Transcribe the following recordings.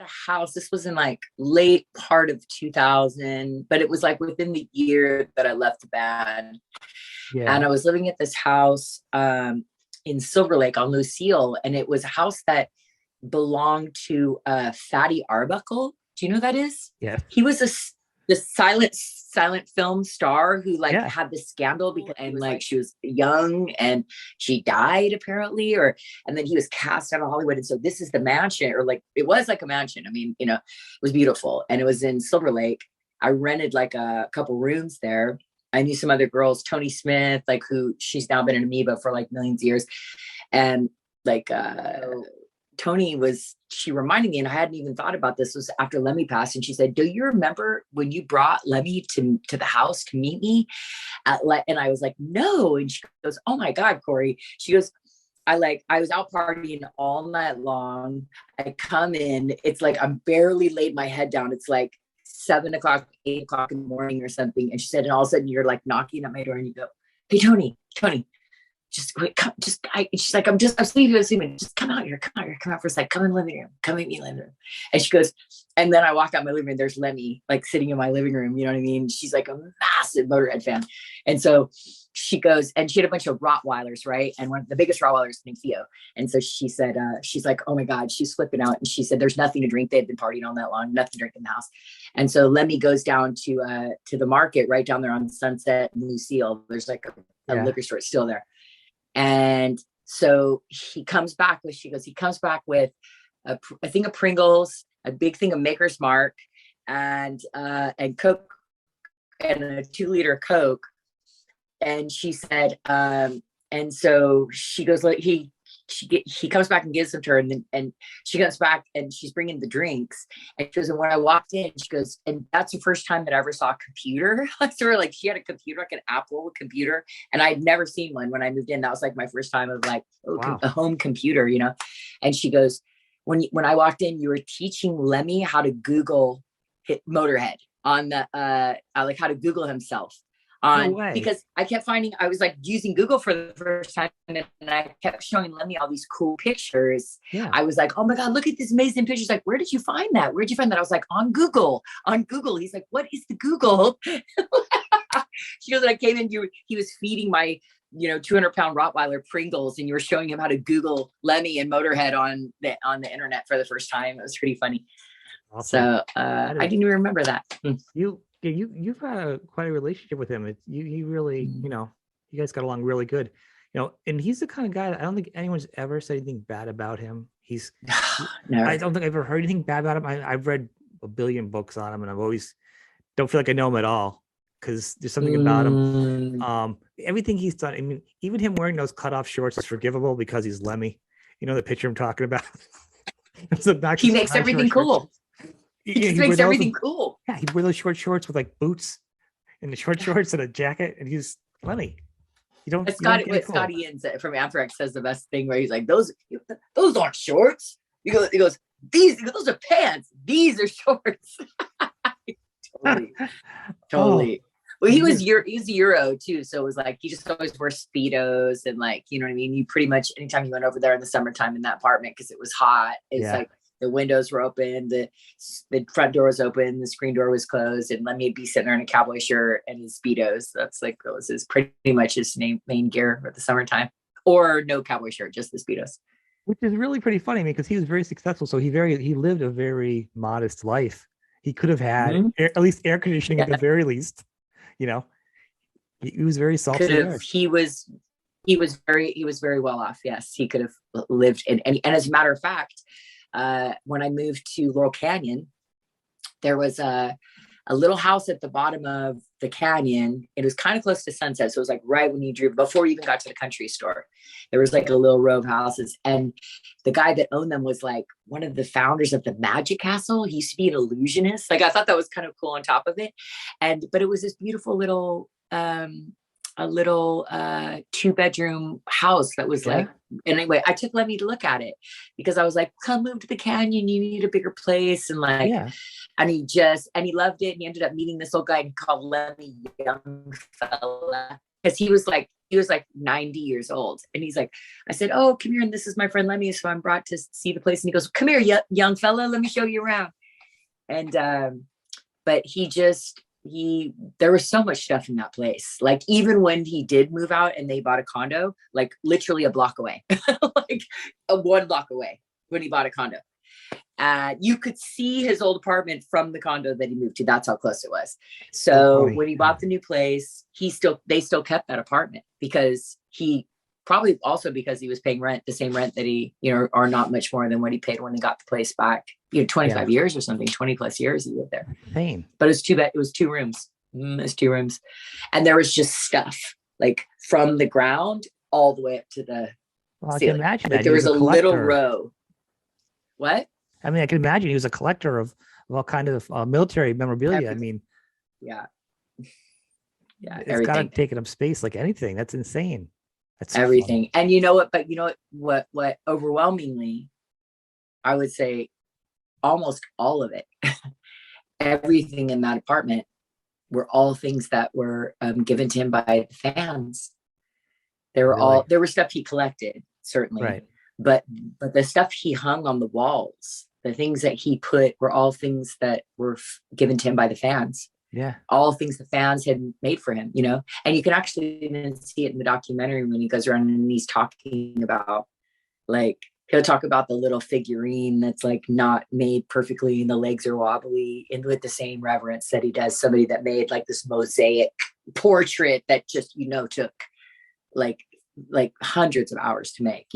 a house. This was in like late part of 2000, but it was like within the year that I left the band. Yeah. And I was living at this house in Silver Lake on Lucille. And it was a house that belonged to Fatty Arbuckle. Do you know who that is? Yeah. He was the silent film star who like Yeah. had this scandal because and like she was young and she died apparently, and then he was cast out of Hollywood. And so this is the mansion, or like it was like a mansion. I mean, it was beautiful, and it was in Silver Lake. I rented like a couple rooms there. I knew some other girls, Tony Smith, like who she's now been an amoeba for like millions of years, and like Tony she reminded me, and I hadn't even thought about this, was after Lemmy passed. And she said, do you remember when you brought Lemmy to the house to meet me? And I was like, no. And she goes, oh my God, Corey. She goes, I was out partying all night long. I come in, it's like, I'm barely laid my head down. It's like 7 o'clock, 8 o'clock in the morning or something. And she said, and all of a sudden you're like knocking at my door and you go, hey, Tony, just wait, she's like, I'm sleeping. Just come out here for a sec. Come in the living room. Come meet me in the living room. And she goes, and then I walk out my living room. There's Lemmy, like sitting in my living room. You know what I mean? She's like a massive Motörhead fan. And so she goes, and she had a bunch of Rottweilers, right? And one of the biggest Rottweilers named Theo. And so she said, she's like, oh my God, she's flipping out. And she said, there's nothing to drink. They had been partying all night long, nothing to drink in the house. And so Lemmy goes down to the market right down there on Sunset and Lucille. There's like a liquor store still there. And so he comes back with a thing of Pringles, a big thing of Maker's Mark, and Coke, and a 2-liter Coke. And she said, and so she goes, like, he comes back and gives them to her, and she comes back and she's bringing the drinks. And she goes, and when I walked in, she goes, and that's the first time that I ever saw a computer. Like she had a computer, like an Apple computer, and I'd never seen one when I moved in. That was like my first time of like a home computer, And she goes, when I walked in, you were teaching Lemmy how to Google Motörhead on the like how to Google himself. Because I kept finding, I was like using Google for the first time, and I kept showing Lemmy all these cool pictures. Yeah. I was like, oh my God, look at this amazing picture. She's like, where did you find that? Where'd you find that? I was like, on Google. He's like, what is the Google? She goes, I came in, he was feeding my 200-pound Rottweiler Pringles, and you were showing him how to Google Lemmy and Motörhead on the internet for the first time. It was pretty funny. Awesome. So I didn't even remember that. You've had quite a relationship with him. You really, you guys got along really good, and he's the kind of guy that I don't think anyone's ever said anything bad about him. I don't think I've ever heard anything bad about him. I've read a billion books on him, and I've always don't feel like I know him at all, because there's something about him. Everything he's done. I mean, even him wearing those cutoff shorts is forgivable because he's Lemmy. The picture I'm talking about. He makes everything cool. He makes everything cool. Yeah, he'd wear those short shorts with like boots and the short shorts and a jacket, and he's Lemmy. Scotty Inns from Anthrax says the best thing, where he's like, those aren't shorts. He goes, those are pants. These are shorts. Totally. Well, he was Euro too, so it was like he just always wore Speedos, and like, you know what I mean. You pretty much anytime you went over there in the summertime in that apartment, because it was hot. It's like the windows were open, the front door was open, the screen door was closed, and Lemmy would be sitting there in a cowboy shirt and his Speedos. That was his pretty much his main gear for the summertime, or no cowboy shirt, just the Speedos. Which is really pretty funny, because he was very successful. So he lived a very modest life. He could have had at least air conditioning at the very least. He was very self-aware. He was very well off. Yes, he could have lived in any. And as a matter of fact, when I moved to Laurel Canyon, there was a little house at the bottom of the canyon. It was kind of close to Sunset, so it was like right when you drew, before you even got to the country store. There was like a little row of houses, and the guy that owned them was like one of the founders of the Magic Castle. He used to be an illusionist. Like, I thought that was kind of cool on top of it. But it was this beautiful little 2-bedroom house that was like, anyway, I took Lemmy to look at it, because I was like, come move to the canyon, you need a bigger place. And like, and he loved it. And he ended up meeting this old guy called Lemmy Young Fella. because he was like 90 years old. And he's like, I said, oh, come here. And this is my friend Lemmy. So I'm brought to see the place. And he goes, come here, young fella. Let me show you around. And, but there was so much stuff in that place. Like even when he did move out and they bought a condo, like literally a block away, like one block away when he bought a condo. You could see his old apartment from the condo that he moved to. That's how close it was. So when he bought the new place, they still kept that apartment because he probably also because he was paying rent, the same rent that he, or not much more than what he paid when he got the place back, 25 years or something, 20 plus years he lived there. Same. But it was too bad. It was 2 rooms. It was 2 rooms. And there was just stuff like from the ground all the way up to the I ceiling. can imagine like that. there was a little row. What? I mean, I can imagine he was a collector of all kind of military memorabilia. Everything. I mean, yeah, it's got to take up space like anything. That's insane. That's so everything. Funny. And you know what? But you know what? Overwhelmingly, I would say almost all of it, everything in that apartment were all things that were given to him by the fans. They were there were stuff he collected, certainly. Right. But the stuff he hung on the walls, the things that he put were all things that were given to him by the fans. Yeah. All things the fans had made for him, and you can actually even see it in the documentary when he goes around and he's talking about, like, he'll talk about the little figurine that's like not made perfectly and the legs are wobbly, and with the same reverence that he does somebody that made like this mosaic portrait that just, took like hundreds of hours to make,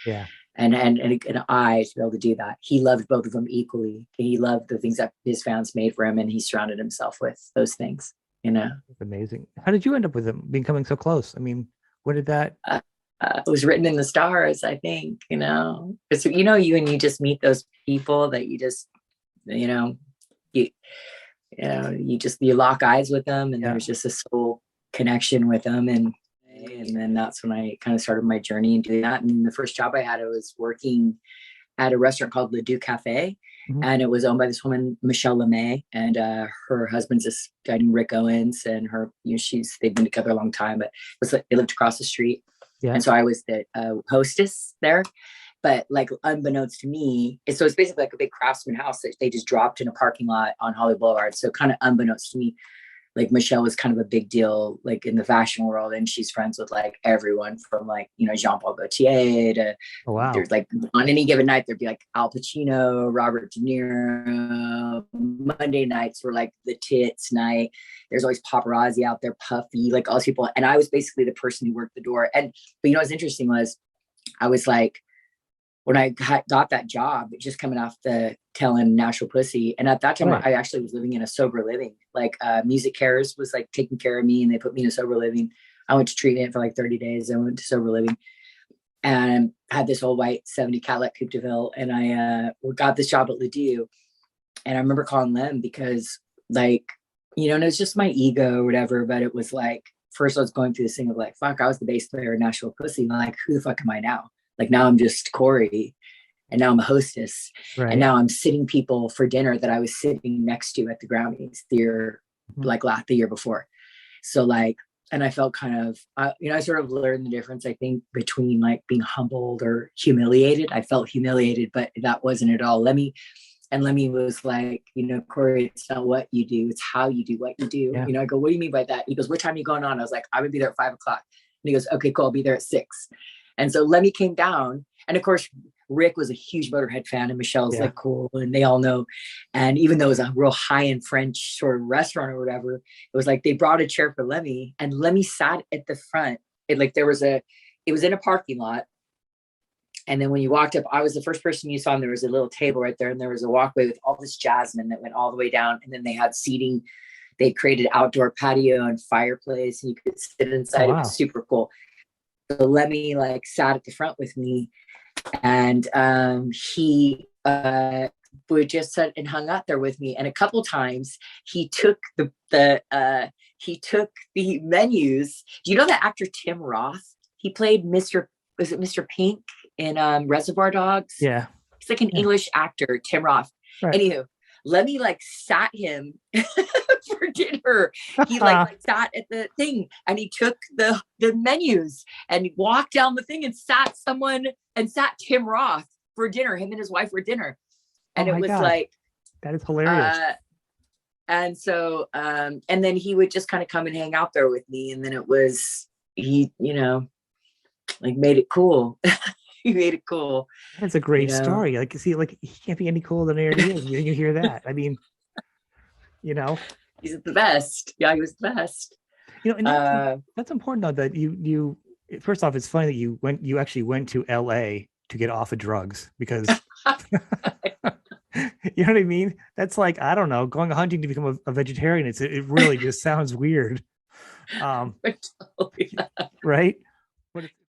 Yeah. And an eye to be able to do that. He loved both of them equally. He loved the things that his fans made for him, and he surrounded himself with those things, It's amazing. How did you end up with him becoming so close? I mean, what did that? It was written in the stars, I think, because, you just meet those people that you just, you lock eyes with them, and there's just a soul connection with them. And then that's when I kind of started my journey in doing that. And the first job I had, I was working at a restaurant called Le Doux Cafe. Mm-hmm. And it was owned by this woman, Michelle Lemay, and her husband's this guy named Rick Owens, and her, they've been together a long time, but it was like they lived across the street. Yeah. And so I was the hostess there, but like unbeknownst to me, so it's basically like a big craftsman house that they just dropped in a parking lot on Hollywood Boulevard. So kind of unbeknownst to me, like Michelle was kind of a big deal, like in the fashion world, and she's friends with like everyone from like, Jean-Paul Gaultier to, there's like on any given night, there'd be like Al Pacino, Robert De Niro. Monday nights were like the tits night. There's always paparazzi out there, Puffy, like all these people. And I was basically the person who worked the door. But what's interesting was I was like, when I got that job, just coming off the telling Nashville Pussy. And at that time, I actually was living in a sober living. Like Music Cares was like taking care of me, and they put me in a sober living. I went to treatment for like 30 days. I went to sober living and had this old white 70 Cadillac Coupe de Ville. And I got this job at Le Doux. And I remember calling them because like, and it was just my ego or whatever. But it was like, first I was going through this thing of like, fuck, I was the bass player in Nashville Pussy. Like, who the fuck am I now? Like now I'm just Corey, and now I'm a hostess. Right. And now I'm sitting people for dinner that I was sitting next to at the Grammys the year before. So like, and I felt kind of, I sort of learned the difference, I think, between like being humbled or humiliated. I felt humiliated, but that wasn't at all Lemmy. And Lemmy was like, Corey, it's not what you do, it's how you do what you do. Yeah. I go, what do you mean by that? He goes, what time are you going on? I was like, I'm gonna be there at 5:00. And he goes, okay, cool, I'll be there at 6. And so Lemmy came down, and of course, Rick was a huge Motörhead fan, and Michelle's like cool, and they all know. And even though it was a real high-end French sort of restaurant or whatever, it was like they brought a chair for Lemmy, and Lemmy sat at the front. It was in a parking lot. And then when you walked up, I was the first person you saw, and there was a little table right there, and there was a walkway with all this jasmine that went all the way down. And then they had seating. They created outdoor patio and fireplace, and you could sit inside. Wow. It was super cool. So Lemmy like sat at the front with me, and he would just sit and hung out there with me. And a couple times he took the menus. Do you know the actor Tim Roth? He played Mr. Pink in Reservoir Dogs? Yeah. He's like an English actor, Tim Roth. Right. Anywho, Lemmy like sat him for dinner. He like sat at the thing and he took the menus and he walked down the thing and sat Tim Roth for dinner. Him and his wife for dinner. And oh it was God. like, that is hilarious. And so, and then he would just kind of come and hang out there with me. And then it was, he, like made it cool. He made it cool. That's a great story. Like, see, like he can't be any cooler than he already is. You hear that? I mean, he's the best. Yeah, he was the best. And that's important though. That you first off, it's funny that you actually went to L.A. to get off of drugs because. You know what I mean? That's like, I don't know, going hunting to become a vegetarian. It really just sounds weird. Right? But